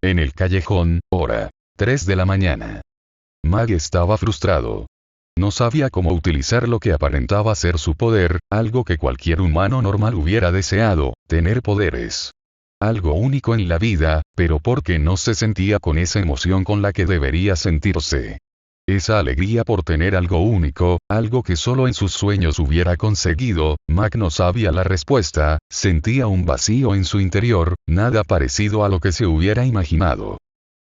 En el callejón, hora 3 de la mañana. Mag estaba frustrado. No sabía cómo utilizar lo que aparentaba ser su poder, algo que cualquier humano normal hubiera deseado, tener poderes. Algo único en la vida, pero porque no se sentía con esa emoción con la que debería sentirse. Esa alegría por tener algo único, algo que solo en sus sueños hubiera conseguido, Mag no sabía la respuesta, sentía un vacío en su interior, nada parecido a lo que se hubiera imaginado.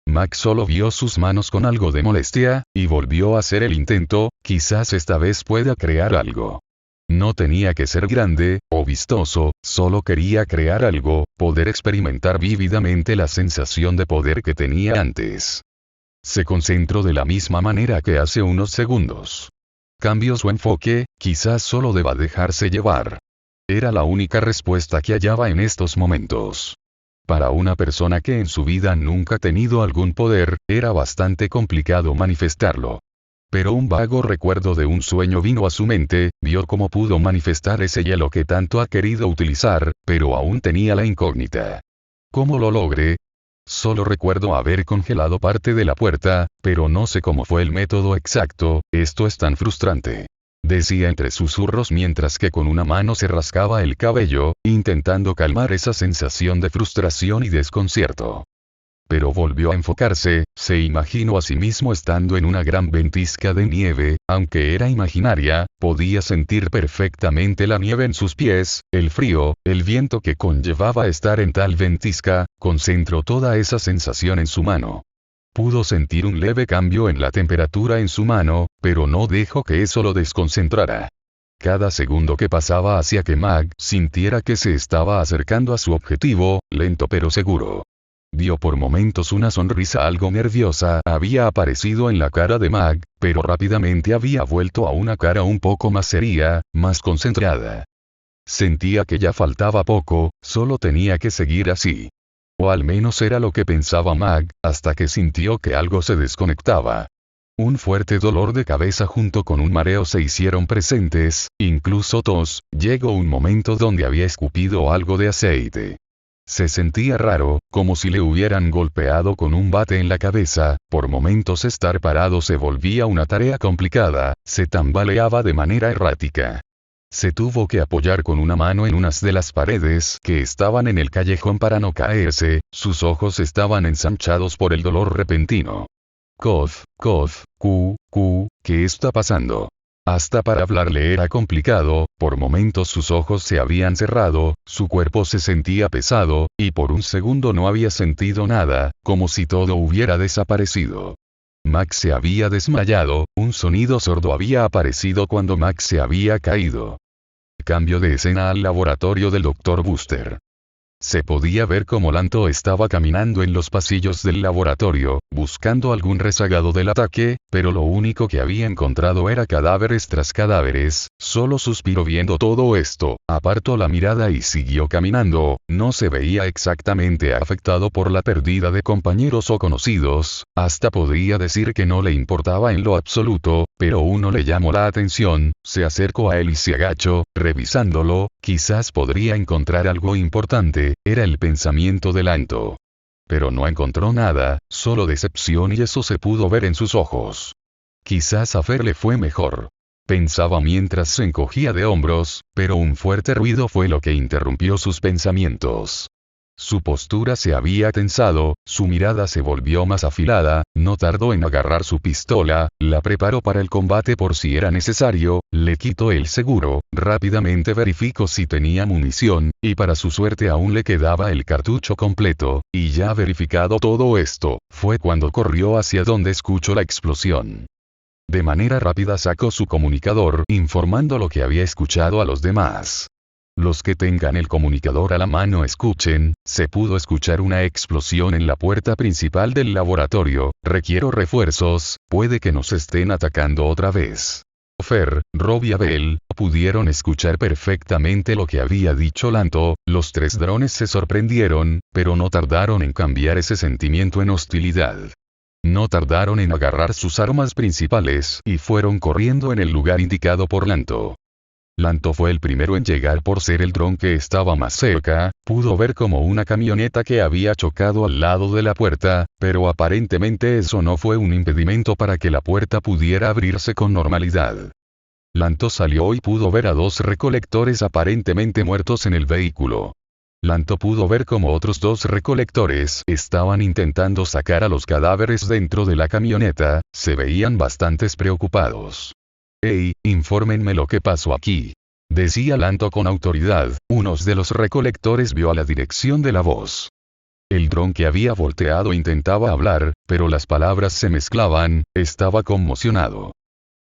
Mag solo vio sus manos con algo de molestia, y volvió a hacer el intento, quizás esta vez pueda crear algo. No tenía que ser grande, o vistoso, solo quería crear algo, poder experimentar vívidamente la sensación de poder que tenía antes. Se concentró de la misma manera que hace unos segundos. Cambió su enfoque, quizás solo deba dejarse llevar. Era la única respuesta que hallaba en estos momentos. Para una persona que en su vida nunca ha tenido algún poder, era bastante complicado manifestarlo. Pero un vago recuerdo de un sueño vino a su mente, vio cómo pudo manifestar ese hielo que tanto ha querido utilizar, pero aún tenía la incógnita. ¿Cómo lo logré? Solo recuerdo haber congelado parte de la puerta, pero no sé cómo fue el método exacto, esto es tan frustrante. Decía entre susurros mientras que con una mano se rascaba el cabello, intentando calmar esa sensación de frustración y desconcierto. Pero volvió a enfocarse, se imaginó a sí mismo estando en una gran ventisca de nieve, aunque era imaginaria, podía sentir perfectamente la nieve en sus pies, el frío, el viento que conllevaba estar en tal ventisca, concentró toda esa sensación en su mano. Pudo sentir un leve cambio en la temperatura en su mano, pero no dejó que eso lo desconcentrara. Cada segundo que pasaba hacía que Mag sintiera que se estaba acercando a su objetivo, lento pero seguro. Vio por momentos una sonrisa algo nerviosa había aparecido en la cara de Mag, pero rápidamente había vuelto a una cara un poco más seria, más concentrada. Sentía que ya faltaba poco, solo tenía que seguir así. O al menos era lo que pensaba Mag, hasta que sintió que algo se desconectaba. Un fuerte dolor de cabeza junto con un mareo se hicieron presentes, incluso tos, llegó un momento donde había escupido algo de aceite. Se sentía raro, como si le hubieran golpeado con un bate en la cabeza, por momentos estar parado se volvía una tarea complicada, se tambaleaba de manera errática. Se tuvo que apoyar con una mano en unas de las paredes que estaban en el callejón para no caerse, sus ojos estaban ensanchados por el dolor repentino. Cof, ¿qué está pasando? Hasta para hablarle era complicado, por momentos sus ojos se habían cerrado, su cuerpo se sentía pesado, y por un segundo no había sentido nada, como si todo hubiera desaparecido. Max se había desmayado, un sonido sordo había aparecido cuando Max se había caído. Cambio de escena al laboratorio del Dr. Buster. Se podía ver cómo Lanto estaba caminando en los pasillos del laboratorio, buscando algún rezagado del ataque, pero lo único que había encontrado era cadáveres tras cadáveres, solo suspiró viendo todo esto, apartó la mirada y siguió caminando, no se veía exactamente afectado por la pérdida de compañeros o conocidos, hasta podría decir que no le importaba en lo absoluto, pero uno le llamó la atención, se acercó a él y se agachó, revisándolo, quizás podría encontrar algo importante. Era el pensamiento de Lanto. Pero no encontró nada, solo decepción y eso se pudo ver en sus ojos. Quizás a Fer le fue mejor. Pensaba mientras se encogía de hombros, pero un fuerte ruido fue lo que interrumpió sus pensamientos. Su postura se había tensado, su mirada se volvió más afilada, no tardó en agarrar su pistola, la preparó para el combate por si era necesario, le quitó el seguro, rápidamente verificó si tenía munición, y para su suerte aún le quedaba el cartucho completo, y ya verificado todo esto, fue cuando corrió hacia donde escuchó la explosión. De manera rápida sacó su comunicador, informando lo que había escuchado a los demás. Los que tengan el comunicador a la mano escuchen, se pudo escuchar una explosión en la puerta principal del laboratorio, requiero refuerzos, puede que nos estén atacando otra vez. Fer, Rob y Abel, pudieron escuchar perfectamente lo que había dicho Lanto, los tres drones se sorprendieron, pero no tardaron en cambiar ese sentimiento en hostilidad. No tardaron en agarrar sus armas principales y fueron corriendo en el lugar indicado por Lanto. Lanto fue el primero en llegar por ser el dron que estaba más cerca, pudo ver como una camioneta que había chocado al lado de la puerta, pero aparentemente eso no fue un impedimento para que la puerta pudiera abrirse con normalidad. Lanto salió y pudo ver a dos recolectores aparentemente muertos en el vehículo. Lanto pudo ver como otros dos recolectores estaban intentando sacar a los cadáveres dentro de la camioneta, se veían bastante preocupados. «Hey, infórmenme lo que pasó aquí», decía Lanto con autoridad. Uno de los recolectores vio a la dirección de la voz. El dron que había volteado intentaba hablar, pero las palabras se mezclaban, estaba conmocionado.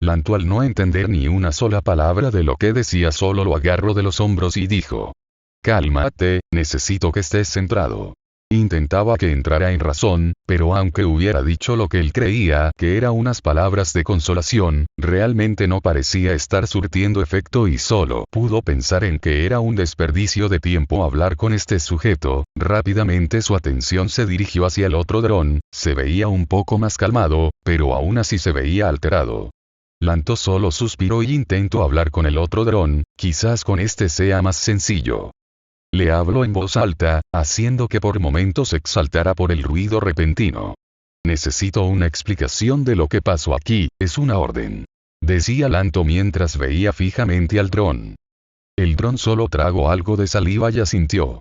Lanto, al no entender ni una sola palabra de lo que decía, solo lo agarró de los hombros y dijo: «Cálmate, necesito que estés centrado». Intentaba que entrara en razón, pero aunque hubiera dicho lo que él creía que eran unas palabras de consolación, realmente no parecía estar surtiendo efecto y solo pudo pensar en que era un desperdicio de tiempo hablar con este sujeto. Rápidamente su atención se dirigió hacia el otro dron, se veía un poco más calmado, pero aún así se veía alterado. Lanto solo suspiró y intentó hablar con el otro dron, quizás con este sea más sencillo. Le habló en voz alta, haciendo que por momentos se exaltara por el ruido repentino. «Necesito una explicación de lo que pasó aquí, es una orden», decía Lanto mientras veía fijamente al dron. El dron solo tragó algo de saliva y asintió.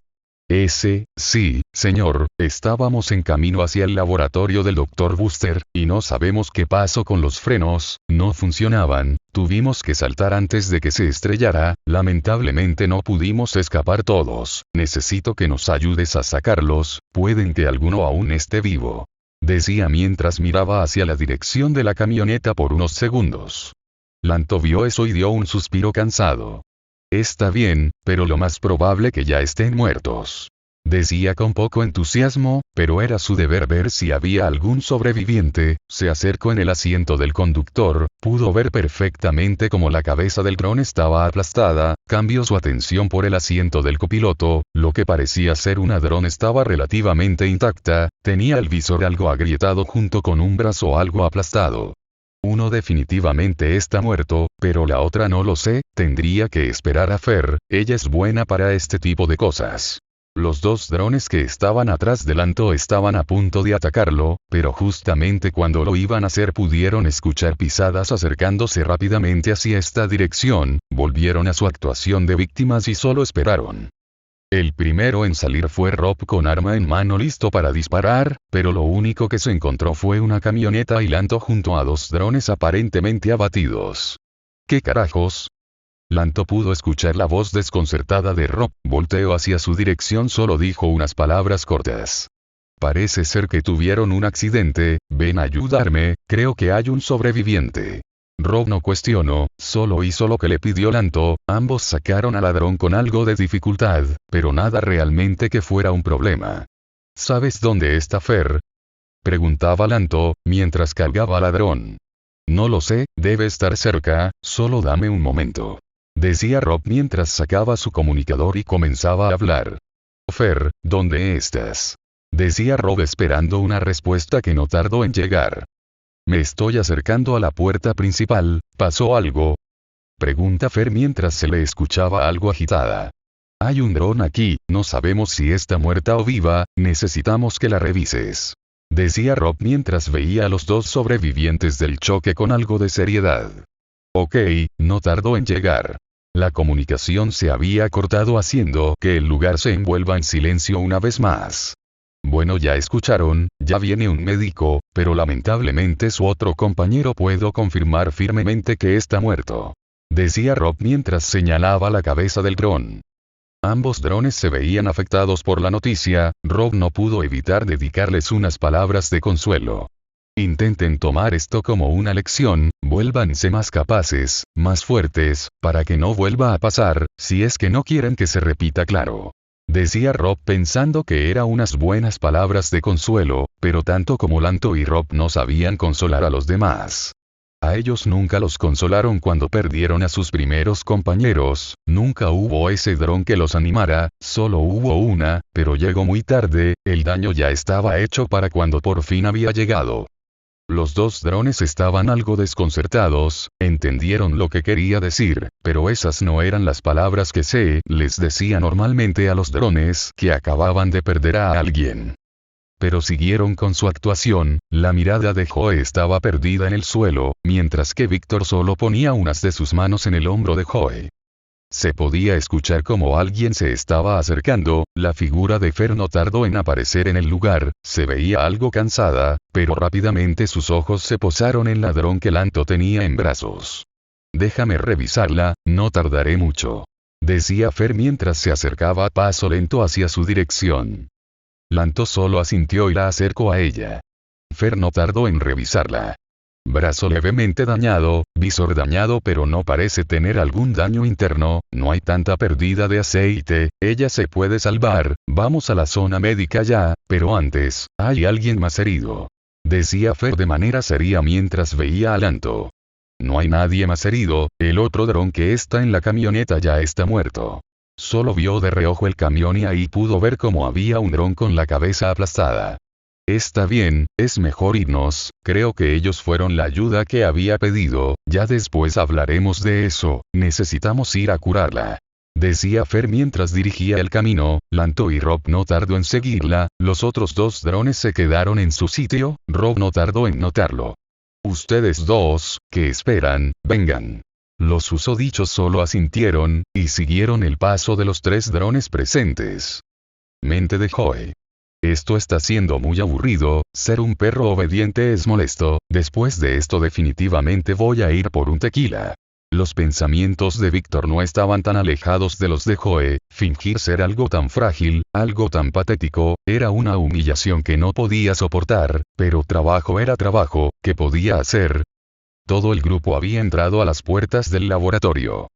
Sí, señor, estábamos en camino hacia el laboratorio del Dr. Buster, y no sabemos qué pasó con los frenos, no funcionaban, tuvimos que saltar antes de que se estrellara, lamentablemente no pudimos escapar todos, necesito que nos ayudes a sacarlos, pueden que alguno aún esté vivo», decía mientras miraba hacia la dirección de la camioneta por unos segundos. Lanto vio eso y dio un suspiro cansado. «Está bien, pero lo más probable que ya estén muertos», decía con poco entusiasmo, pero era su deber ver si había algún sobreviviente. Se acercó en el asiento del conductor, pudo ver perfectamente cómo la cabeza del dron estaba aplastada, cambió su atención por el asiento del copiloto, lo que parecía ser una dron estaba relativamente intacta, tenía el visor algo agrietado junto con un brazo algo aplastado. Uno definitivamente está muerto, pero la otra no lo sé, tendría que esperar a Fer, ella es buena para este tipo de cosas. Los dos drones que estaban atrás de Lanto estaban a punto de atacarlo, pero justamente cuando lo iban a hacer pudieron escuchar pisadas acercándose rápidamente hacia esta dirección, volvieron a su actuación de víctimas y solo esperaron. El primero en salir fue Rob con arma en mano listo para disparar, pero lo único que se encontró fue una camioneta y Lanto junto a dos drones aparentemente abatidos. ¿Qué carajos? Lanto pudo escuchar la voz desconcertada de Rob, volteó hacia su dirección, solo dijo unas palabras cortas. «Parece ser que tuvieron un accidente, ven a ayudarme, creo que hay un sobreviviente». Rob no cuestionó, solo hizo lo que le pidió Lanto. Ambos sacaron al ladrón con algo de dificultad, pero nada realmente que fuera un problema. «¿Sabes dónde está Fer?», preguntaba Lanto, mientras cargaba al ladrón. «No lo sé, debe estar cerca, solo dame un momento», decía Rob mientras sacaba su comunicador y comenzaba a hablar. «Fer, ¿dónde estás?», decía Rob esperando una respuesta que no tardó en llegar. «Me estoy acercando a la puerta principal, ¿pasó algo?», pregunta Fer mientras se le escuchaba algo agitada. «Hay un dron aquí, no sabemos si está muerta o viva, necesitamos que la revises», decía Rob mientras veía a los dos sobrevivientes del choque con algo de seriedad. «Ok», no tardó en llegar. La comunicación se había cortado haciendo que el lugar se envuelva en silencio una vez más. «Bueno, ya escucharon, ya viene un médico, pero lamentablemente su otro compañero puedo confirmar firmemente que está muerto», decía Rob mientras señalaba la cabeza del dron. Ambos drones se veían afectados por la noticia. Rob no pudo evitar dedicarles unas palabras de consuelo. «Intenten tomar esto como una lección, vuélvanse más capaces, más fuertes, para que no vuelva a pasar, si es que no quieren que se repita, claro», decía Rob pensando que eran unas buenas palabras de consuelo, pero tanto como Lanto y Rob no sabían consolar a los demás. A ellos nunca los consolaron cuando perdieron a sus primeros compañeros, nunca hubo ese dron que los animara, solo hubo una, pero llegó muy tarde, el daño ya estaba hecho para cuando por fin había llegado. Los dos drones estaban algo desconcertados, entendieron lo que quería decir, pero esas no eran las palabras que se les decía normalmente a los drones que acababan de perder a alguien. Pero siguieron con su actuación, la mirada de Joe estaba perdida en el suelo, mientras que Víctor solo ponía unas de sus manos en el hombro de Joe. Se podía escuchar como alguien se estaba acercando, la figura de Fer no tardó en aparecer en el lugar, se veía algo cansada, pero rápidamente sus ojos se posaron en el ladrón que Lanto tenía en brazos. Déjame revisarla, no tardaré mucho. Decía Fer mientras se acercaba a paso lento hacia su dirección. Lanto solo asintió y la acercó a ella. Fer no tardó en revisarla. Brazo levemente dañado, visor dañado pero no parece tener algún daño interno, no hay tanta pérdida de aceite, ella se puede salvar, vamos a la zona médica ya, pero antes, hay alguien más herido. Decía Fer de manera seria mientras veía a Lanto. No hay nadie más herido, el otro dron que está en la camioneta ya está muerto. Solo vio de reojo el camión y ahí pudo ver cómo había un dron con la cabeza aplastada. Está bien, es mejor irnos, creo que ellos fueron la ayuda que había pedido, ya después hablaremos de eso, necesitamos ir a curarla. Decía Fer mientras dirigía el camino, Lanto y Rob no tardó en seguirla, los otros dos drones se quedaron en su sitio, Rob no tardó en notarlo. Ustedes dos, ¿qué esperan? Vengan. Los susodichos solo asintieron, y siguieron el paso de los tres drones presentes. Mente de Joe. Esto está siendo muy aburrido, ser un perro obediente es molesto, después de esto definitivamente voy a ir por un tequila. Los pensamientos de Víctor no estaban tan alejados de los de Joe, fingir ser algo tan frágil, algo tan patético, era una humillación que no podía soportar, pero trabajo era trabajo, ¿qué podía hacer? Todo el grupo había entrado a las puertas del laboratorio.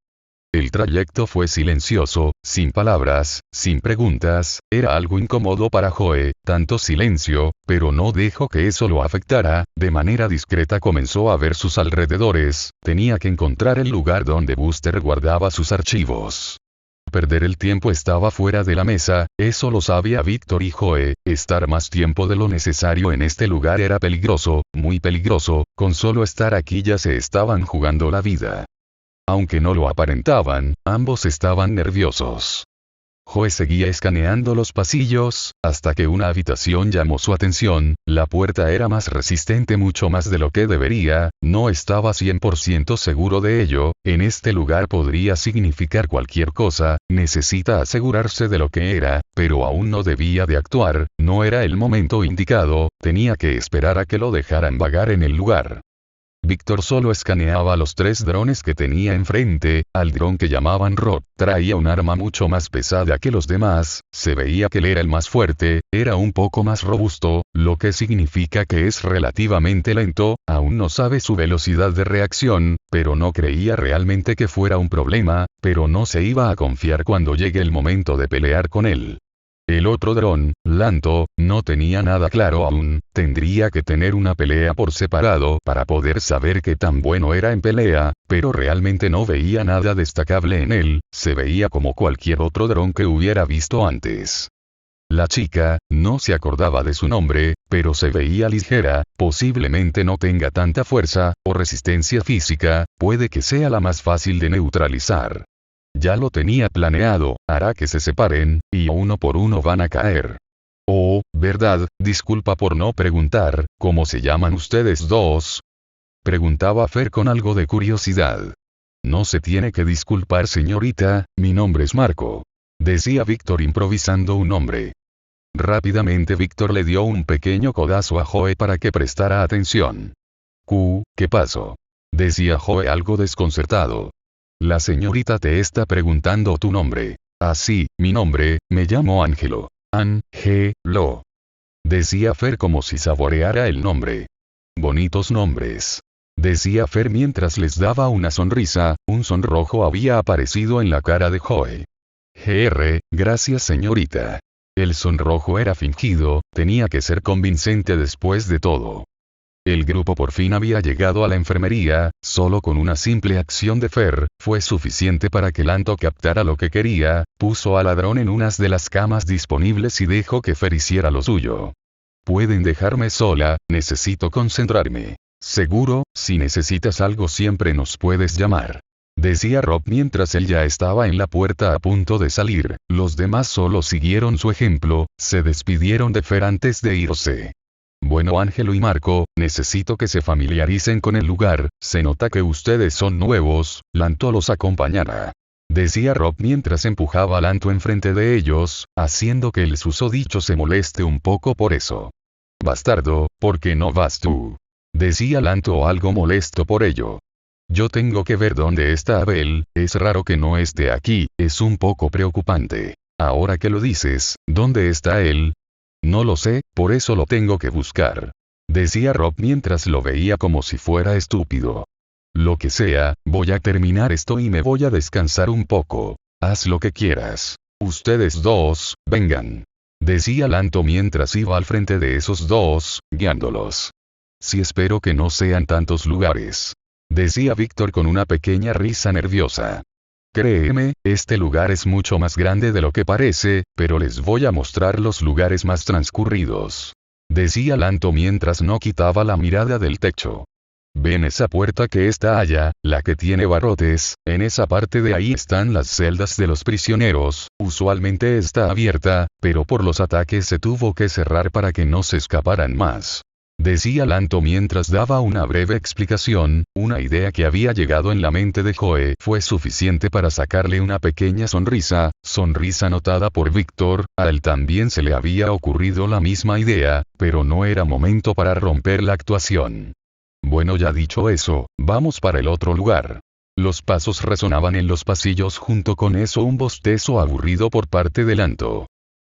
El trayecto fue silencioso, sin palabras, sin preguntas, era algo incómodo para Joe, tanto silencio, pero no dejó que eso lo afectara, de manera discreta comenzó a ver sus alrededores, tenía que encontrar el lugar donde Buster guardaba sus archivos. Perder el tiempo estaba fuera de la mesa, eso lo sabía Víctor y Joe, estar más tiempo de lo necesario en este lugar era peligroso, muy peligroso, con solo estar aquí ya se estaban jugando la vida. Aunque no lo aparentaban, ambos estaban nerviosos. Joe seguía escaneando los pasillos, hasta que una habitación llamó su atención, la puerta era más resistente mucho más de lo que debería, no estaba 100% seguro de ello, en este lugar podría significar cualquier cosa, necesita asegurarse de lo que era, pero aún no debía de actuar, no era el momento indicado, tenía que esperar a que lo dejaran vagar en el lugar. Víctor solo escaneaba los tres drones que tenía enfrente, al dron que llamaban Rod, traía un arma mucho más pesada que los demás, se veía que él era el más fuerte, era un poco más robusto, lo que significa que es relativamente lento, aún no sabe su velocidad de reacción, pero no creía realmente que fuera un problema, pero no se iba a confiar cuando llegue el momento de pelear con él. El otro dron, Lanto, no tenía nada claro aún, tendría que tener una pelea por separado para poder saber qué tan bueno era en pelea, pero realmente no veía nada destacable en él, se veía como cualquier otro dron que hubiera visto antes. La chica, no se acordaba de su nombre, pero se veía ligera, posiblemente no tenga tanta fuerza, o resistencia física, puede que sea la más fácil de neutralizar. Ya lo tenía planeado, hará que se separen, y uno por uno van a caer. Oh, verdad, disculpa por no preguntar, ¿cómo se llaman ustedes dos? Preguntaba Fer con algo de curiosidad. No se tiene que disculpar señorita, mi nombre es Marco. Decía Víctor improvisando un nombre. Rápidamente Víctor le dio un pequeño codazo a Joe para que prestara atención. ¿Qué pasó? Decía Joe algo desconcertado. La señorita te está preguntando tu nombre. Ah sí, mi nombre, me llamo Ángelo. Ángelo. Decía Fer como si saboreara el nombre. Bonitos nombres. Decía Fer mientras les daba una sonrisa, un sonrojo había aparecido en la cara de Joe. Gracias señorita. El sonrojo era fingido, tenía que ser convincente después de todo. El grupo por fin había llegado a la enfermería, solo con una simple acción de Fer, fue suficiente para que Lanto captara lo que quería, puso al ladrón en unas de las camas disponibles y dejó que Fer hiciera lo suyo. pueden dejarme sola, necesito concentrarme. Seguro, si necesitas algo siempre nos puedes llamar. Decía Rob mientras él ya estaba en la puerta a punto de salir. Los demás solo siguieron su ejemplo, se despidieron de Fer antes de irse. Bueno, Ángelo y Marco, necesito que se familiaricen con el lugar, se nota que ustedes son nuevos, Lanto los acompañará. Decía Rob mientras empujaba a Lanto enfrente de ellos, haciendo que el susodicho se moleste un poco por eso. Bastardo, ¿por qué no vas tú? Decía Lanto algo molesto por ello. Yo tengo que ver dónde está Abel, es raro que no esté aquí, es un poco preocupante. Ahora que lo dices, ¿dónde está él? No lo sé, por eso lo tengo que buscar. Decía Rob mientras lo veía como si fuera estúpido. Lo que sea, voy a terminar esto y me voy a descansar un poco. Haz lo que quieras. Ustedes dos, vengan. Decía Lanto mientras iba al frente de esos dos, guiándolos. Sí, espero que no sean tantos lugares. Decía Víctor con una pequeña risa nerviosa. Créeme, este lugar es mucho más grande de lo que parece, pero les voy a mostrar los lugares más transcurridos. Decía Lanto mientras no quitaba la mirada del techo. ¿Ven esa puerta que está allá, la que tiene barrotes? En esa parte de ahí están las celdas de los prisioneros, usualmente está abierta, pero por los ataques se tuvo que cerrar para que no se escaparan más. Decía Lanto mientras daba una breve explicación, una idea que había llegado en la mente de Joe fue suficiente para sacarle una pequeña sonrisa notada por Víctor, a él también se le había ocurrido la misma idea, pero no era momento para romper la actuación. Bueno, ya dicho eso, vamos para el otro lugar. Los pasos resonaban en los pasillos, junto con eso un bostezo aburrido por parte de Lanto.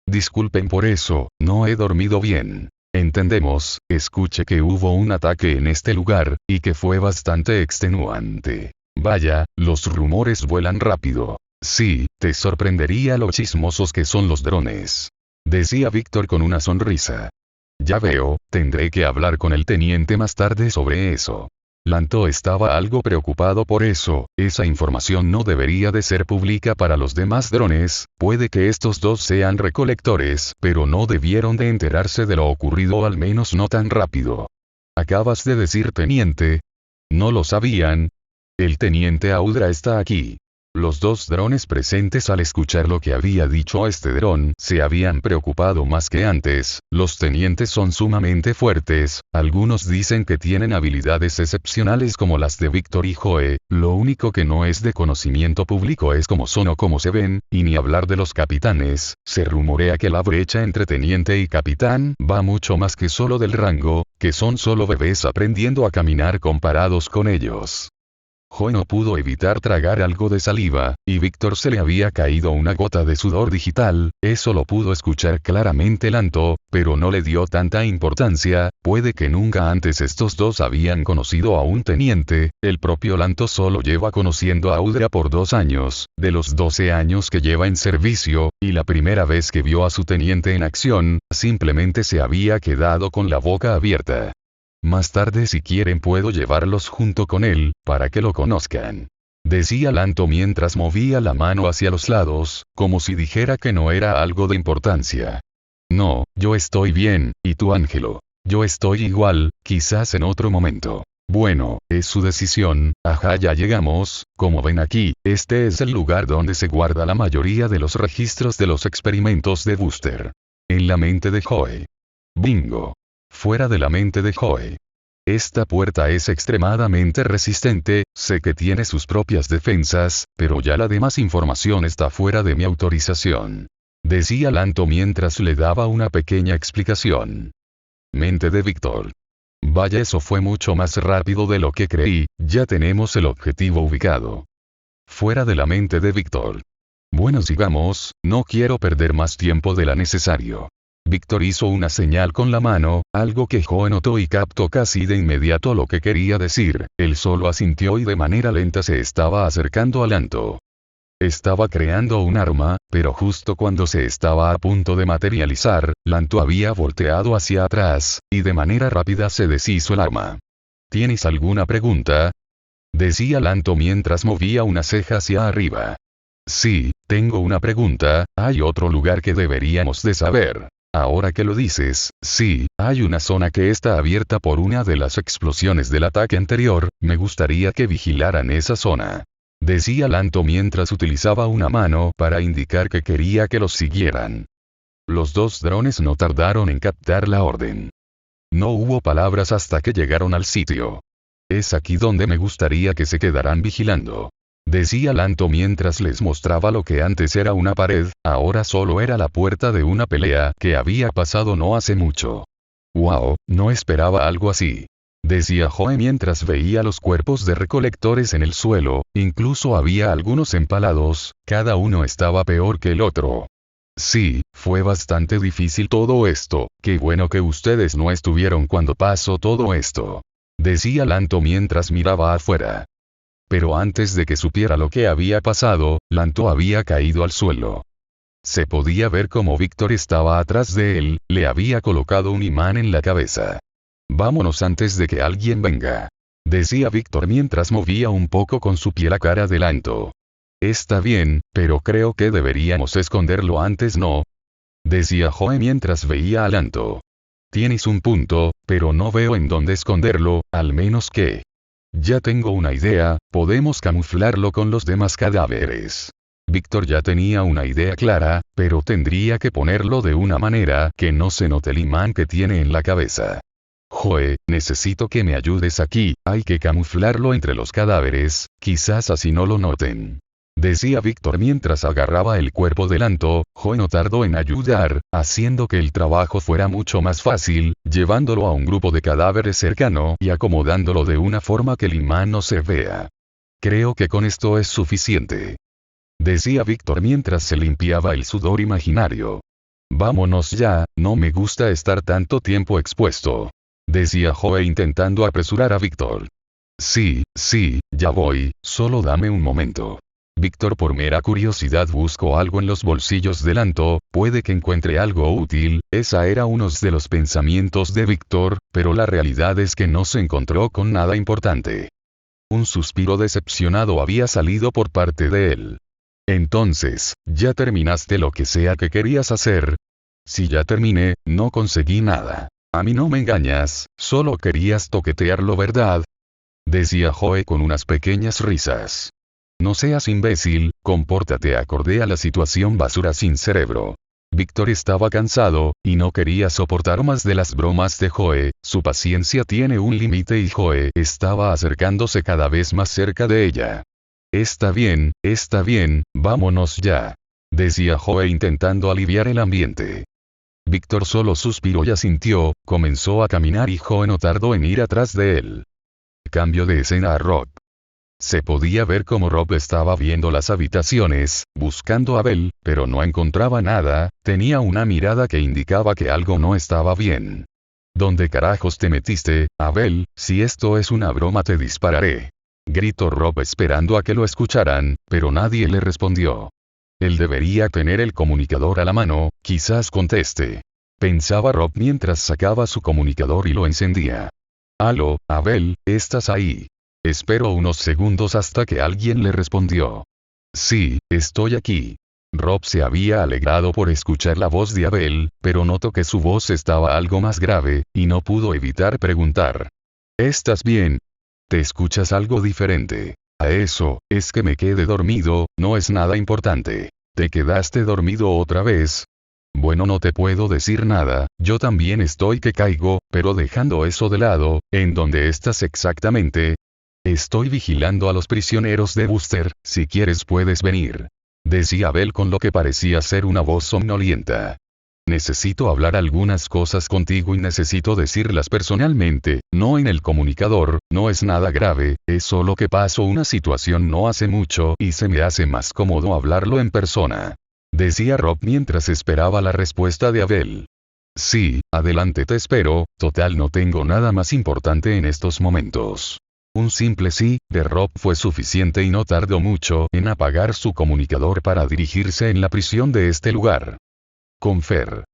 Disculpen por eso, no he dormido bien. Entendemos, escuché que hubo un ataque en este lugar, y que fue bastante extenuante. Vaya, los rumores vuelan rápido. Sí, te sorprendería lo chismosos que son los drones. Decía Víctor con una sonrisa. Ya veo, tendré que hablar con el teniente más tarde sobre eso. Lanto estaba algo preocupado por eso, esa información no debería de ser pública para los demás drones, puede que estos dos sean recolectores, pero no debieron de enterarse de lo ocurrido, al menos no tan rápido. ¿Acabas de decir teniente? ¿No lo sabían? El teniente Audra está aquí. Los dos drones presentes al escuchar lo que había dicho este dron se habían preocupado más que antes. Los tenientes son sumamente fuertes, algunos dicen que tienen habilidades excepcionales como las de Víctor y Joe, lo único que no es de conocimiento público es cómo son o cómo se ven, y ni hablar de los capitanes, se rumorea que la brecha entre teniente y capitán va mucho más que solo del rango, que son solo bebés aprendiendo a caminar comparados con ellos. Joe no pudo evitar tragar algo de saliva, y Víctor se le había caído una gota de sudor digital, eso lo pudo escuchar claramente Lanto, pero no le dio tanta importancia, puede que nunca antes estos dos habían conocido a un teniente, el propio Lanto solo lleva conociendo a Audra por 2 años, de los 12 años que lleva en servicio, y la primera vez que vio a su teniente en acción, simplemente se había quedado con la boca abierta. Más tarde si quieren puedo llevarlos junto con él, para que lo conozcan. Decía Lanto mientras movía la mano hacia los lados, como si dijera que no era algo de importancia. No, yo estoy bien, ¿y tú, Ángelo? Yo estoy igual, quizás en otro momento. Bueno, es su decisión, ajá, ya llegamos, como ven aquí, este es el lugar donde se guarda la mayoría de los registros de los experimentos de Booster. En la mente de Joe. Bingo. Fuera de la mente de Joe. Esta puerta es extremadamente resistente, sé que tiene sus propias defensas, pero ya la demás información está fuera de mi autorización. Decía Lanto mientras le daba una pequeña explicación. Mente de Víctor. Vaya, eso fue mucho más rápido de lo que creí, ya tenemos el objetivo ubicado. Fuera de la mente de Víctor. Bueno, sigamos, no quiero perder más tiempo de la necesario. Víctor hizo una señal con la mano, algo que Joe notó y captó casi de inmediato lo que quería decir, él solo asintió y de manera lenta se estaba acercando a Lanto. Estaba creando un arma, pero justo cuando se estaba a punto de materializar, Lanto había volteado hacia atrás, y de manera rápida se deshizo el arma. ¿Tienes alguna pregunta? Decía Lanto mientras movía una ceja hacia arriba. Sí, tengo una pregunta, hay otro lugar que deberíamos de saber. Ahora que lo dices, sí, hay una zona que está abierta por una de las explosiones del ataque anterior, me gustaría que vigilaran esa zona. Decía Lanto mientras utilizaba una mano para indicar que quería que los siguieran. Los dos drones no tardaron en captar la orden. No hubo palabras hasta que llegaron al sitio. Es aquí donde me gustaría que se quedaran vigilando. Decía Lanto mientras les mostraba lo que antes era una pared, ahora solo era la puerta de una pelea que había pasado no hace mucho. Wow, no esperaba algo así. Decía Joe mientras veía los cuerpos de recolectores en el suelo, incluso había algunos empalados, cada uno estaba peor que el otro. Sí, fue bastante difícil todo esto, qué bueno que ustedes no estuvieron cuando pasó todo esto. Decía Lanto mientras miraba afuera. Pero antes de que supiera lo que había pasado, Lanto había caído al suelo. Se podía ver cómo Víctor estaba atrás de él, le había colocado un imán en la cabeza. Vámonos antes de que alguien venga. Decía Víctor mientras movía un poco con su pie la cara de Lanto. Está bien, pero creo que deberíamos esconderlo antes, ¿no? Decía Joe mientras veía a Lanto. Tienes un punto, pero no veo en dónde esconderlo, al menos que... Ya tengo una idea, podemos camuflarlo con los demás cadáveres. Víctor ya tenía una idea clara, pero tendría que ponerlo de una manera que no se note el imán que tiene en la cabeza. Joe, necesito que me ayudes aquí, hay que camuflarlo entre los cadáveres, quizás así no lo noten. Decía Víctor mientras agarraba el cuerpo de Lanto. Joe no tardó en ayudar, haciendo que el trabajo fuera mucho más fácil, llevándolo a un grupo de cadáveres cercano y acomodándolo de una forma que el imán no se vea. Creo que con esto es suficiente. Decía Víctor mientras se limpiaba el sudor imaginario. Vámonos ya, no me gusta estar tanto tiempo expuesto. Decía Joe intentando apresurar a Víctor. Sí, ya voy, solo dame un momento. Víctor por mera curiosidad buscó algo en los bolsillos de Lanto, puede que encuentre algo útil, esa era uno de los pensamientos de Víctor, pero la realidad es que no se encontró con nada importante. Un suspiro decepcionado había salido por parte de él. Entonces, ¿ya terminaste lo que sea que querías hacer? Si ya terminé, no conseguí nada. A mí no me engañas, solo querías toquetearlo, ¿verdad? Decía Joe con unas pequeñas risas. No seas imbécil, compórtate acorde a la situación basura sin cerebro. Víctor estaba cansado, y no quería soportar más de las bromas de Joe, su paciencia tiene un límite y Joe estaba acercándose cada vez más cerca de ella. Está bien, vámonos ya. Decía Joe intentando aliviar el ambiente. Víctor solo suspiró y asintió, comenzó a caminar y Joe no tardó en ir atrás de él. Cambio de escena a Rob. Se podía ver cómo Rob estaba viendo las habitaciones, buscando a Abel, pero no encontraba nada, tenía una mirada que indicaba que algo no estaba bien. ¿Dónde carajos te metiste, Abel? Si esto es una broma te dispararé. Gritó Rob esperando a que lo escucharan, pero nadie le respondió. Él debería tener el comunicador a la mano, quizás conteste. Pensaba Rob mientras sacaba su comunicador y lo encendía. Aló, Abel, ¿estás ahí? Esperó unos segundos hasta que alguien le respondió. Sí, estoy aquí. Rob se había alegrado por escuchar la voz de Abel, pero notó que su voz estaba algo más grave, y no pudo evitar preguntar. ¿Estás bien? ¿Te escuchas algo diferente? A eso, es que me quedé dormido, no es nada importante. ¿Te quedaste dormido otra vez? Bueno, no te puedo decir nada, yo también estoy que caigo, pero dejando eso de lado, ¿en dónde estás exactamente? Estoy vigilando a los prisioneros de Buster, si quieres puedes venir. Decía Abel con lo que parecía ser una voz somnolienta. Necesito hablar algunas cosas contigo y necesito decirlas personalmente, no en el comunicador, no es nada grave, es solo que pasó una situación no hace mucho y se me hace más cómodo hablarlo en persona. Decía Rob mientras esperaba la respuesta de Abel. Sí, adelante te espero, total no tengo nada más importante en estos momentos. Un simple sí, de Rob fue suficiente y no tardó mucho en apagar su comunicador para dirigirse en la prisión de este lugar. Confer.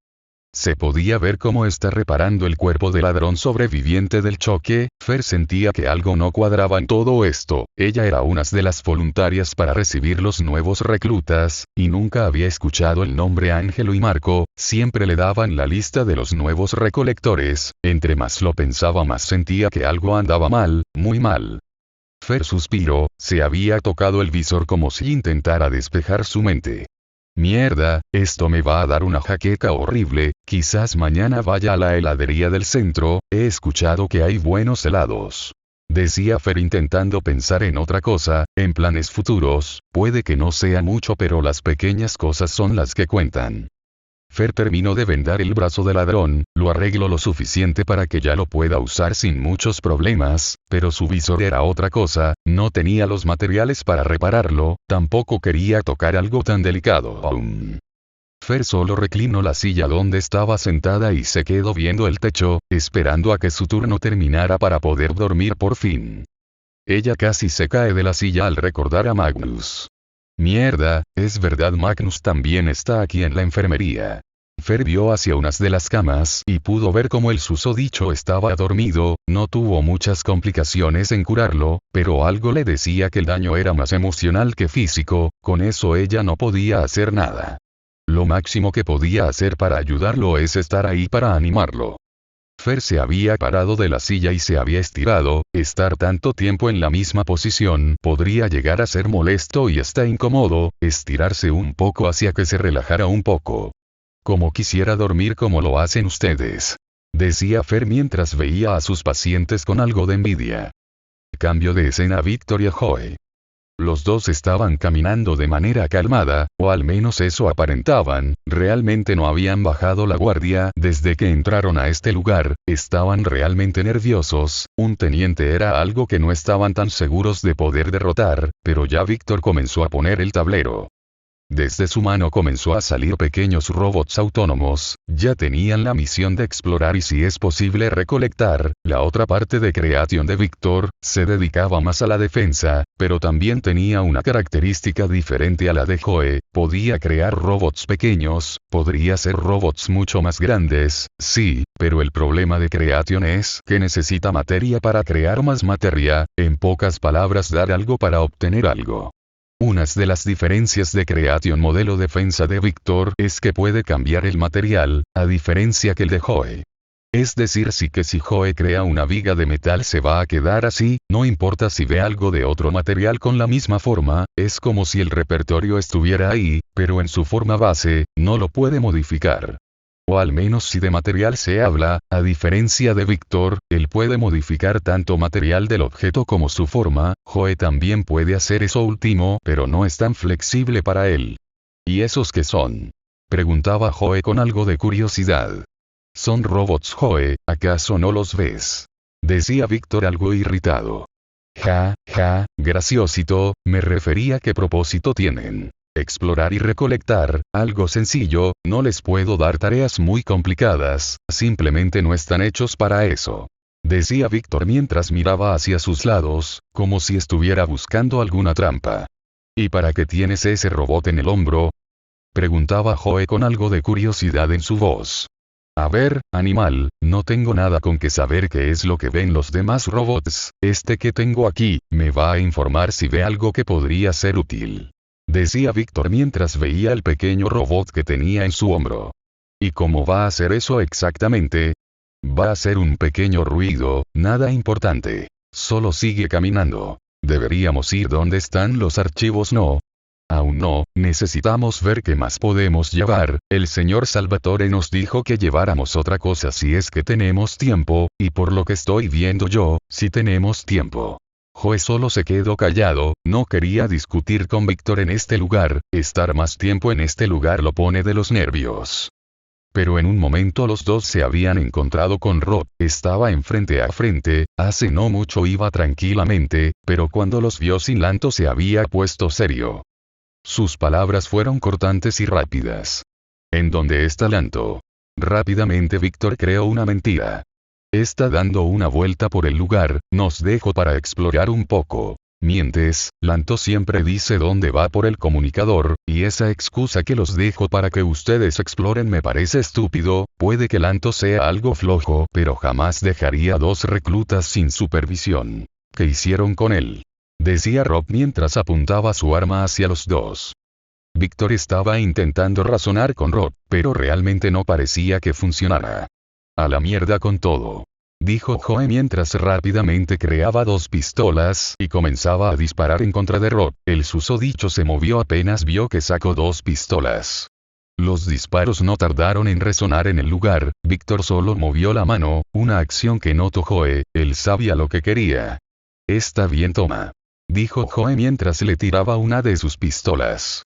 Se podía ver cómo está reparando el cuerpo del ladrón sobreviviente del choque. Fer sentía que algo no cuadraba en todo esto. Ella era una de las voluntarias para recibir los nuevos reclutas, y nunca había escuchado el nombre Ángelo y Marco. Siempre le daban la lista de los nuevos recolectores. Entre más lo pensaba, más sentía que algo andaba mal, muy mal. Fer suspiró, se había tocado el visor como si intentara despejar su mente. Mierda, esto me va a dar una jaqueca horrible. Quizás mañana vaya a la heladería del centro. He escuchado que hay buenos helados. Decía Fer intentando pensar en otra cosa, en planes futuros. Puede que no sea mucho, pero las pequeñas cosas son las que cuentan. Fer terminó de vendar el brazo del ladrón, lo arregló lo suficiente para que ya lo pueda usar sin muchos problemas, pero su visor era otra cosa, no tenía los materiales para repararlo, tampoco quería tocar algo tan delicado aún. Fer solo reclinó la silla donde estaba sentada y se quedó viendo el techo, esperando a que su turno terminara para poder dormir por fin. Ella casi se cae de la silla al recordar a Magnus. Mierda, es verdad, Magnus también está aquí en la enfermería. Fer vio hacia unas de las camas y pudo ver cómo el susodicho estaba dormido. No tuvo muchas complicaciones en curarlo, pero algo le decía que el daño era más emocional que físico. Con eso ella no podía hacer nada. Lo máximo que podía hacer para ayudarlo es estar ahí para animarlo. Fer se había parado de la silla y se había estirado. Estar tanto tiempo en la misma posición podría llegar a ser molesto y hasta incómodo. Estirarse un poco hacía que se relajara un poco. Como quisiera dormir como lo hacen ustedes, decía Fer mientras veía a sus pacientes con algo de envidia. Cambio de escena. Víctor y Joe. Los dos estaban caminando de manera calmada, o al menos eso aparentaban. Realmente no habían bajado la guardia desde que entraron a este lugar. Estaban realmente nerviosos. Un teniente era algo que no estaban tan seguros de poder derrotar, pero ya Víctor comenzó a poner el tablero. Desde su mano comenzó a salir pequeños robots autónomos. Ya tenían la misión de explorar y, si es posible, recolectar. La otra parte de Creation de Víctor se dedicaba más a la defensa, pero también tenía una característica diferente a la de Joe. Podía crear robots pequeños, podría ser robots mucho más grandes, sí, pero el problema de Creation es que necesita materia para crear más materia. En pocas palabras, dar algo para obtener algo. Una de las diferencias de Creation modelo defensa de Víctor es que puede cambiar el material, a diferencia que el de Joe. Es decir, si Joe crea una viga de metal se va a quedar así, no importa si ve algo de otro material con la misma forma. Es como si el repertorio estuviera ahí, pero en su forma base, no lo puede modificar. O al menos si de material se habla, a diferencia de Víctor, él puede modificar tanto material del objeto como su forma. Joe también puede hacer eso último, pero no es tan flexible para él. ¿Y esos qué son?, preguntaba Joe con algo de curiosidad. Son robots, Joe, ¿acaso no los ves?, decía Víctor algo irritado. Ja, graciosito, me refería a qué propósito tienen. Explorar y recolectar, algo sencillo. No les puedo dar tareas muy complicadas, simplemente no están hechos para eso, decía Víctor mientras miraba hacia sus lados, como si estuviera buscando alguna trampa. ¿Y para qué tienes ese robot en el hombro?, preguntaba Joe con algo de curiosidad en su voz. A ver, animal, no tengo nada con que saber qué es lo que ven los demás robots. Este que tengo aquí, me va a informar si ve algo que podría ser útil, decía Víctor mientras veía el pequeño robot que tenía en su hombro. ¿Y cómo va a hacer eso exactamente? Va a hacer un pequeño ruido, nada importante. Solo sigue caminando. Deberíamos ir donde están los archivos, ¿no? Aún no, necesitamos ver qué más podemos llevar. El señor Salvatore nos dijo que lleváramos otra cosa si es que tenemos tiempo, y por lo que estoy viendo yo, si tenemos tiempo. Joe solo se quedó callado. No quería discutir con Víctor en este lugar. Estar más tiempo en este lugar lo pone de los nervios. Pero en un momento los dos se habían encontrado con Rob. Estaba en frente a frente. Hace no mucho iba tranquilamente, pero cuando los vio sin Lanto se había puesto serio. Sus palabras fueron cortantes y rápidas. ¿En dónde está Lanto? Rápidamente Víctor creó una mentira. Está dando una vuelta por el lugar, nos dejó para explorar un poco. Mientes, Lanto siempre dice dónde va por el comunicador, y esa excusa que los dejo para que ustedes exploren me parece estúpido. Puede que Lanto sea algo flojo, pero jamás dejaría 2 reclutas sin supervisión. ¿Qué hicieron con él?, decía Rob mientras apuntaba su arma hacia los dos. Víctor estaba intentando razonar con Rob, pero realmente no parecía que funcionara. A la mierda con todo, dijo Joe mientras rápidamente creaba 2 pistolas y comenzaba a disparar en contra de Rob. El susodicho se movió apenas vio que sacó 2 pistolas. Los disparos no tardaron en resonar en el lugar. Víctor solo movió la mano, una acción que notó Joe. Él sabía lo que quería. Está bien, toma, dijo Joe mientras le tiraba una de sus pistolas.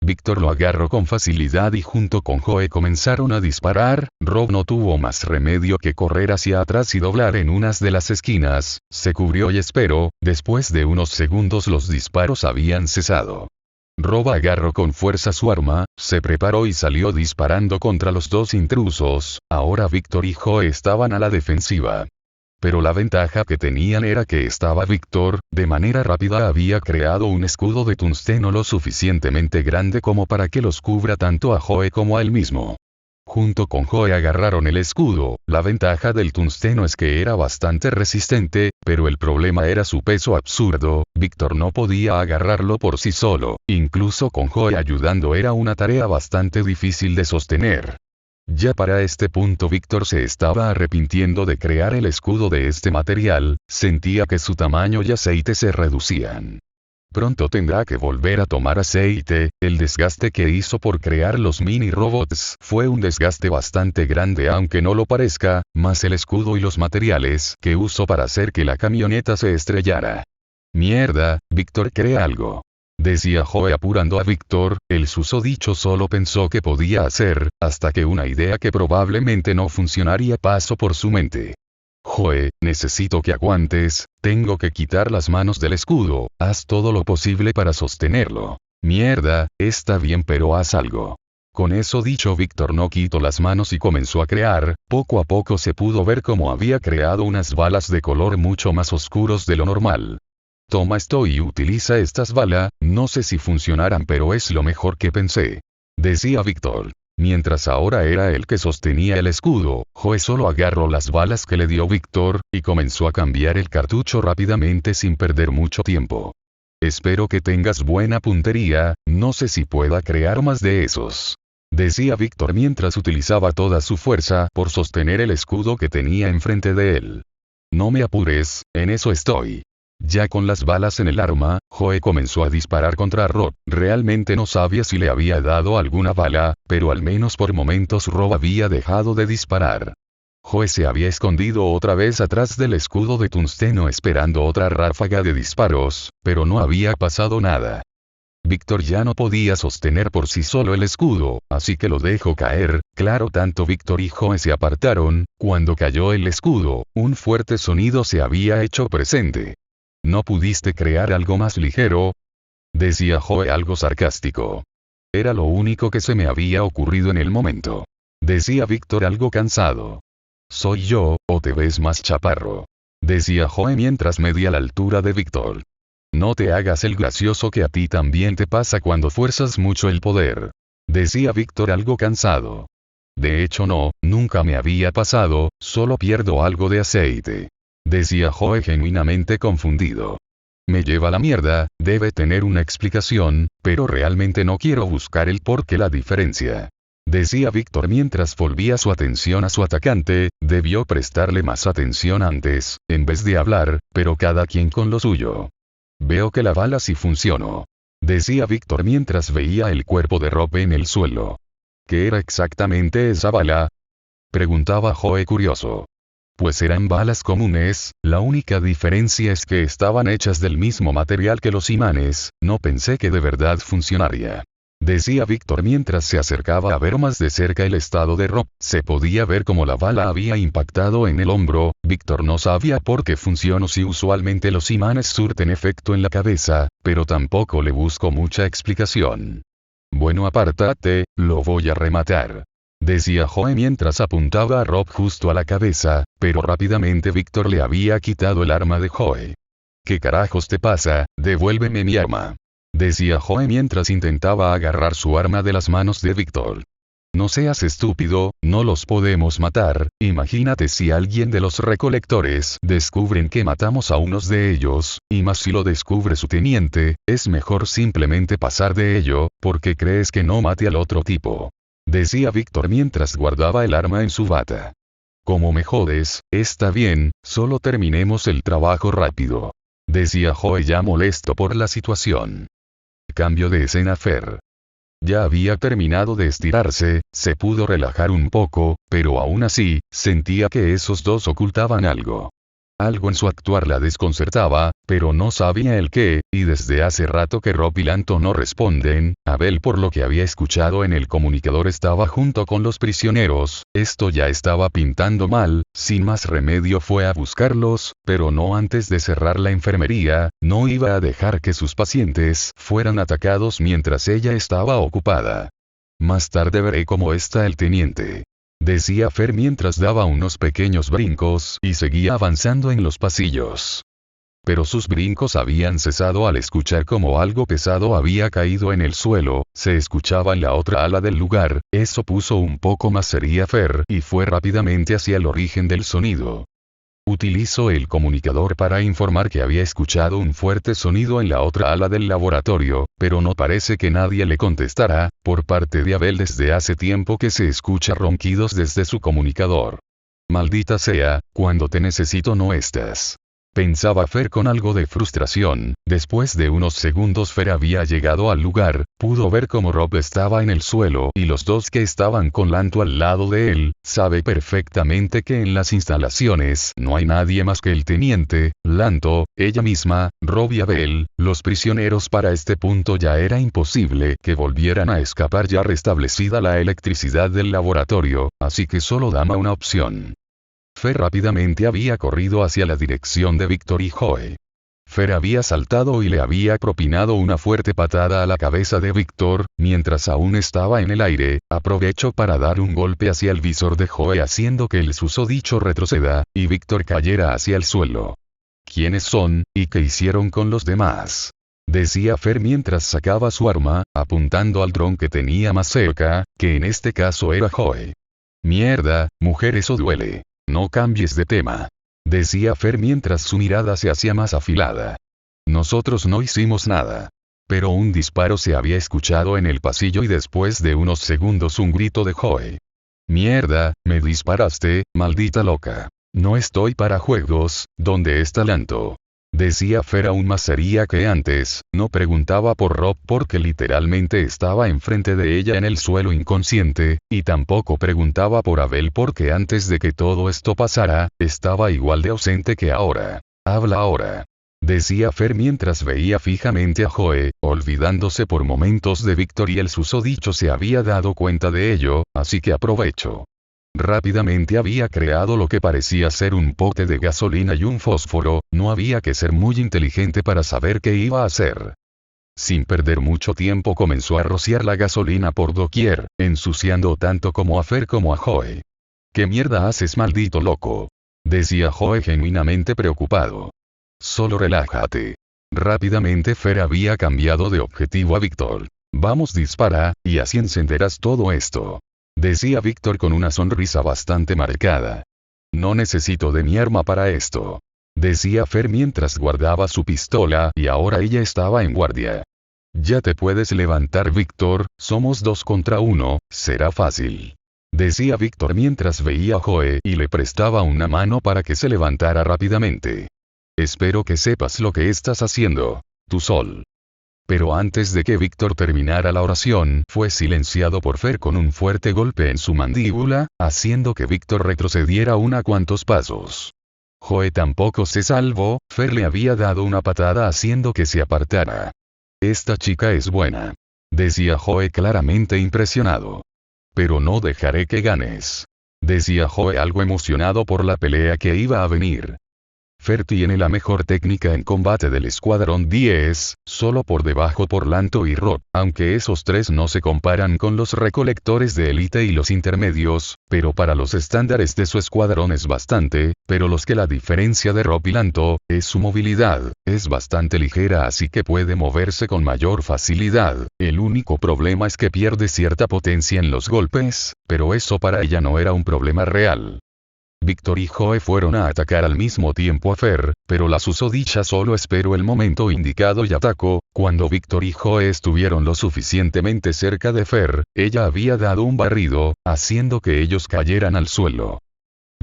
Víctor lo agarró con facilidad y junto con Joe comenzaron a disparar. Rob no tuvo más remedio que correr hacia atrás y doblar en unas de las esquinas. Se cubrió y esperó. Después de unos segundos los disparos habían cesado. Rob agarró con fuerza su arma, se preparó y salió disparando contra los 2 intrusos. Ahora Víctor y Joe estaban a la defensiva. Pero la ventaja que tenían era que estaba Víctor. De manera rápida había creado un escudo de tungsteno lo suficientemente grande como para que los cubra tanto a Joe como a él mismo. Junto con Joe agarraron el escudo. La ventaja del tungsteno es que era bastante resistente, pero el problema era su peso absurdo. Víctor no podía agarrarlo por sí solo. Incluso con Joe ayudando era una tarea bastante difícil de sostener. Ya para este punto Víctor se estaba arrepintiendo de crear el escudo de este material. Sentía que su tamaño y aceite se reducían. Pronto tendrá que volver a tomar aceite. El desgaste que hizo por crear los mini robots fue un desgaste bastante grande aunque no lo parezca, más el escudo y los materiales que usó para hacer que la camioneta se estrellara. Mierda, Víctor crea algo, decía Joe apurando a Víctor. El susodicho solo pensó que podía hacer, hasta que una idea que probablemente no funcionaría pasó por su mente. Joe, necesito que aguantes, tengo que quitar las manos del escudo, haz todo lo posible para sostenerlo. Mierda, está bien pero haz algo. Con eso dicho Víctor no quitó las manos y comenzó a crear. Poco a poco se pudo ver cómo había creado unas balas de color mucho más oscuros de lo normal. Toma esto y utiliza estas balas, no sé si funcionarán pero es lo mejor que pensé, decía Víctor. Mientras ahora era el que sostenía el escudo, Joe solo agarró las balas que le dio Víctor, y comenzó a cambiar el cartucho rápidamente sin perder mucho tiempo. Espero que tengas buena puntería, no sé si pueda crear más de esos, decía Víctor mientras utilizaba toda su fuerza por sostener el escudo que tenía enfrente de él. No me apures, en eso estoy. Ya con las balas en el arma, Joe comenzó a disparar contra Rob. Realmente no sabía si le había dado alguna bala, pero al menos por momentos Rob había dejado de disparar. Joe se había escondido otra vez atrás del escudo de tungsteno esperando otra ráfaga de disparos, pero no había pasado nada. Víctor ya no podía sostener por sí solo el escudo, así que lo dejó caer. Claro, tanto Víctor y Joe se apartaron. Cuando cayó el escudo, un fuerte sonido se había hecho presente. ¿No pudiste crear algo más ligero?, decía Joe algo sarcástico. Era lo único que se me había ocurrido en el momento, decía Víctor algo cansado. ¿Soy yo, o te ves más chaparro?, decía Joe mientras medía la altura de Víctor. No te hagas el gracioso que a ti también te pasa cuando fuerzas mucho el poder, decía Víctor algo cansado. De hecho no, nunca me había pasado, solo pierdo algo de aceite, decía Joe genuinamente confundido. Me lleva la mierda, debe tener una explicación, pero realmente no quiero buscar el por qué la diferencia, decía Víctor mientras volvía su atención a su atacante. Debió prestarle más atención antes, en vez de hablar, pero cada quien con lo suyo. Veo que la bala sí funcionó, decía Víctor mientras veía el cuerpo de Rob en el suelo. ¿Qué era exactamente esa bala?, preguntaba Joe curioso. Pues eran balas comunes, la única diferencia es que estaban hechas del mismo material que los imanes. No pensé que de verdad funcionaría, decía Víctor mientras se acercaba a ver más de cerca el estado de Rob. Se podía ver cómo la bala había impactado en el hombro. Víctor no sabía por qué funcionó si usualmente los imanes surten efecto en la cabeza, pero tampoco le buscó mucha explicación. Bueno, apártate, lo voy a rematar, decía Joe mientras apuntaba a Rob justo a la cabeza, pero rápidamente Víctor le había quitado el arma de Joe. ¿Qué carajos te pasa? Devuélveme mi arma. Decía Joe mientras intentaba agarrar su arma de las manos de Víctor. No seas estúpido, no los podemos matar. Imagínate si alguien de los recolectores descubren que matamos a unos de ellos, y más si lo descubre su teniente, es mejor simplemente pasar de ello, porque crees que no mate al otro tipo. Decía Víctor mientras guardaba el arma en su bata. Como me jodes, está bien, solo terminemos el trabajo rápido. Decía Joe ya molesto por la situación. Cambio de escena. Fer ya había terminado de estirarse, se pudo relajar un poco, pero aún así, sentía que esos dos ocultaban algo. Algo en su actuar la desconcertaba, pero no sabía el qué, y desde hace rato que Rob y Lanto no responden. Abel, por lo que había escuchado en el comunicador, estaba junto con los prisioneros. Esto ya estaba pintando mal. Sin más remedio fue a buscarlos, pero no antes de cerrar la enfermería. No iba a dejar que sus pacientes fueran atacados mientras ella estaba ocupada. Más tarde veré cómo está el teniente. Decía Fer mientras daba unos pequeños brincos y seguía avanzando en los pasillos. Pero sus brincos habían cesado al escuchar como algo pesado había caído en el suelo. Se escuchaba en la otra ala del lugar. Eso puso un poco más seria Fer y fue rápidamente hacia el origen del sonido. Utilizó el comunicador para informar que había escuchado un fuerte sonido en la otra ala del laboratorio, pero no parece que nadie le contestara. Por parte de Abel, desde hace tiempo que se escucha ronquidos desde su comunicador. Maldita sea, cuando te necesito no estás. Pensaba Fer con algo de frustración. Después de unos segundos Fer había llegado al lugar, pudo ver cómo Rob estaba en el suelo y los dos que estaban con Lanto al lado de él. Sabe perfectamente que en las instalaciones no hay nadie más que el teniente, Lanto, ella misma, Rob y Abel. Los prisioneros para este punto ya era imposible que volvieran a escapar ya restablecida la electricidad del laboratorio, así que solo daba una opción. Fer rápidamente había corrido hacia la dirección de Víctor y Joe. Fer había saltado y le había propinado una fuerte patada a la cabeza de Víctor. Mientras aún estaba en el aire, aprovechó para dar un golpe hacia el visor de Joe haciendo que el susodicho retroceda, y Víctor cayera hacia el suelo. ¿Quiénes son, y qué hicieron con los demás? Decía Fer mientras sacaba su arma, apuntando al dron que tenía más cerca, que en este caso era Joe. Mierda, mujer, eso duele. No cambies de tema. Decía Fer mientras su mirada se hacía más afilada. Nosotros no hicimos nada. Pero un disparo se había escuchado en el pasillo y después de unos segundos un grito de Joe. Mierda, me disparaste, maldita loca. No estoy para juegos. ¿Dónde está Lanto? Decía Fer aún más seria que antes. No preguntaba por Rob porque literalmente estaba enfrente de ella en el suelo inconsciente, y tampoco preguntaba por Abel porque antes de que todo esto pasara, estaba igual de ausente que ahora. Habla ahora. Decía Fer mientras veía fijamente a Joe, olvidándose por momentos de Víctor, y el susodicho se había dado cuenta de ello, así que aprovechó. Rápidamente había creado lo que parecía ser un pote de gasolina y un fósforo. No había que ser muy inteligente para saber qué iba a hacer. Sin perder mucho tiempo comenzó a rociar la gasolina por doquier, ensuciando tanto como a Fer como a Joe. ¿Qué mierda haces, maldito loco? Decía Joe genuinamente preocupado. Solo relájate. Rápidamente Fer había cambiado de objetivo a Víctor. Vamos, dispara, y así encenderás todo esto. Decía Víctor con una sonrisa bastante marcada. No necesito de mi arma para esto. Decía Fer mientras guardaba su pistola y ahora ella estaba en guardia. Ya te puedes levantar, Víctor, somos 2 contra 1, será fácil. Decía Víctor mientras veía a Joe y le prestaba una mano para que se levantara rápidamente. Espero que sepas lo que estás haciendo, tu sol. Pero antes de que Víctor terminara la oración, fue silenciado por Fer con un fuerte golpe en su mandíbula, haciendo que Víctor retrocediera cuantos pasos. Joe tampoco se salvó. Fer le había dado una patada haciendo que se apartara. Esta chica es buena. Decía Joe claramente impresionado. Pero no dejaré que ganes. Decía Joe algo emocionado por la pelea que iba a venir. Fer tiene la mejor técnica en combate del Escuadrón 10, solo por debajo por Lanto y Rob, aunque esos tres no se comparan con los recolectores de élite y los intermedios, pero para los estándares de su escuadrón es bastante, pero los que la diferencia de Rob y Lanto, es su movilidad, es bastante ligera así que puede moverse con mayor facilidad, el único problema es que pierde cierta potencia en los golpes, pero eso para ella no era un problema real. Víctor y Joe fueron a atacar al mismo tiempo a Fer, pero la susodicha solo esperó el momento indicado y atacó. Cuando Víctor y Joe estuvieron lo suficientemente cerca de Fer, ella había dado un barrido, haciendo que ellos cayeran al suelo.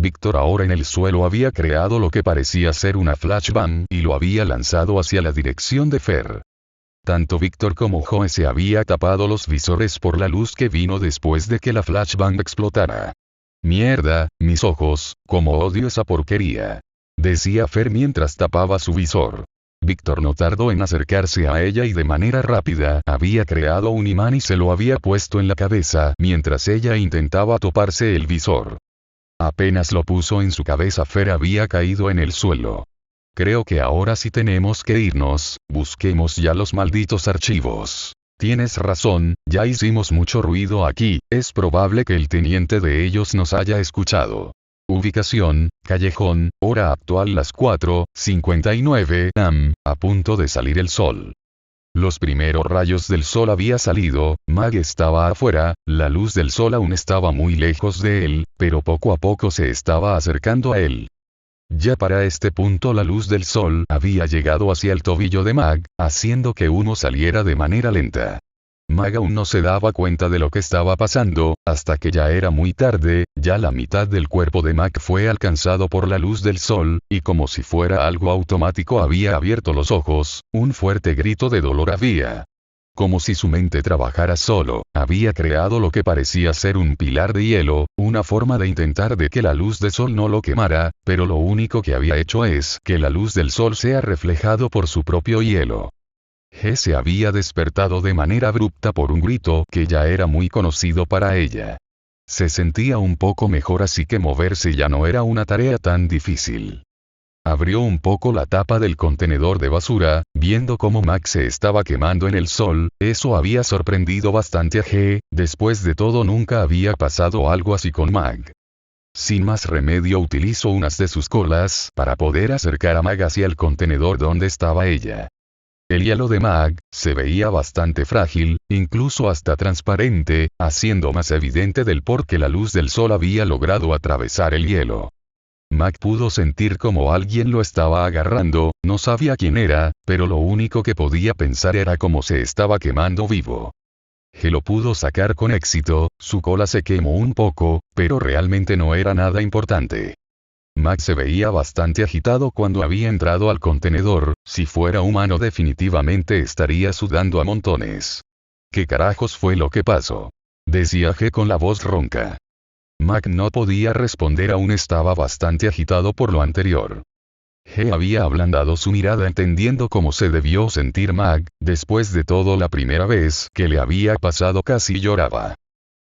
Víctor ahora en el suelo había creado lo que parecía ser una flashbang y lo había lanzado hacia la dirección de Fer. Tanto Víctor como Joe se había tapado los visores por la luz que vino después de que la flashbang explotara. Mierda, mis ojos, cómo odio esa porquería. Decía Fer mientras tapaba su visor. Víctor no tardó en acercarse a ella y de manera rápida había creado un imán y se lo había puesto en la cabeza mientras ella intentaba toparse el visor. Apenas lo puso en su cabeza Fer había caído en el suelo. Creo que ahora sí tenemos que irnos, busquemos ya los malditos archivos. Tienes razón, ya hicimos mucho ruido aquí, es probable que el teniente de ellos nos haya escuchado. Ubicación, callejón, hora actual las 4:59 am, a punto de salir el sol. Los primeros rayos del sol había salido, Mag estaba afuera, la luz del sol aún estaba muy lejos de él, pero poco a poco se estaba acercando a él. Ya para este punto la luz del sol había llegado hacia el tobillo de Mag, haciendo que uno saliera de manera lenta. Mag aún no se daba cuenta de lo que estaba pasando, hasta que ya era muy tarde, ya la mitad del cuerpo de Mag fue alcanzado por la luz del sol, y como si fuera algo automático había abierto los ojos, un fuerte grito de dolor había. Como si su mente trabajara solo, había creado lo que parecía ser un pilar de hielo, una forma de intentar de que la luz del sol no lo quemara, pero lo único que había hecho es que la luz del sol sea reflejado por su propio hielo. G se había despertado de manera abrupta por un grito que ya era muy conocido para ella. Se sentía un poco mejor así que moverse ya no era una tarea tan difícil. Abrió un poco la tapa del contenedor de basura, viendo cómo Max se estaba quemando en el sol, eso había sorprendido bastante a G, después de todo nunca había pasado algo así con Mag. Sin más remedio utilizó unas de sus colas para poder acercar a Mag hacia el contenedor donde estaba ella. El hielo de Mag se veía bastante frágil, incluso hasta transparente, haciendo más evidente del por qué la luz del sol había logrado atravesar el hielo. Mag pudo sentir como alguien lo estaba agarrando, no sabía quién era, pero lo único que podía pensar era cómo se estaba quemando vivo. G lo pudo sacar con éxito, su cola se quemó un poco, pero realmente no era nada importante. Mag se veía bastante agitado cuando había entrado al contenedor, si fuera humano definitivamente estaría sudando a montones. ¿Qué carajos fue lo que pasó? Decía G con la voz ronca. Mag no podía responder, aún estaba bastante agitado por lo anterior. G había ablandado su mirada entendiendo cómo se debió sentir Mag, después de todo la primera vez que le había pasado casi lloraba.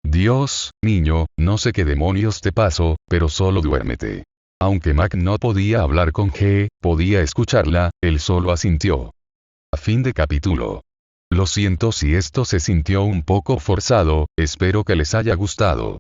Dios, niño, no sé qué demonios te pasó, pero solo duérmete. Aunque Mag no podía hablar con G, podía escucharla, él solo asintió. A fin de capítulo. Lo siento si esto se sintió un poco forzado, espero que les haya gustado.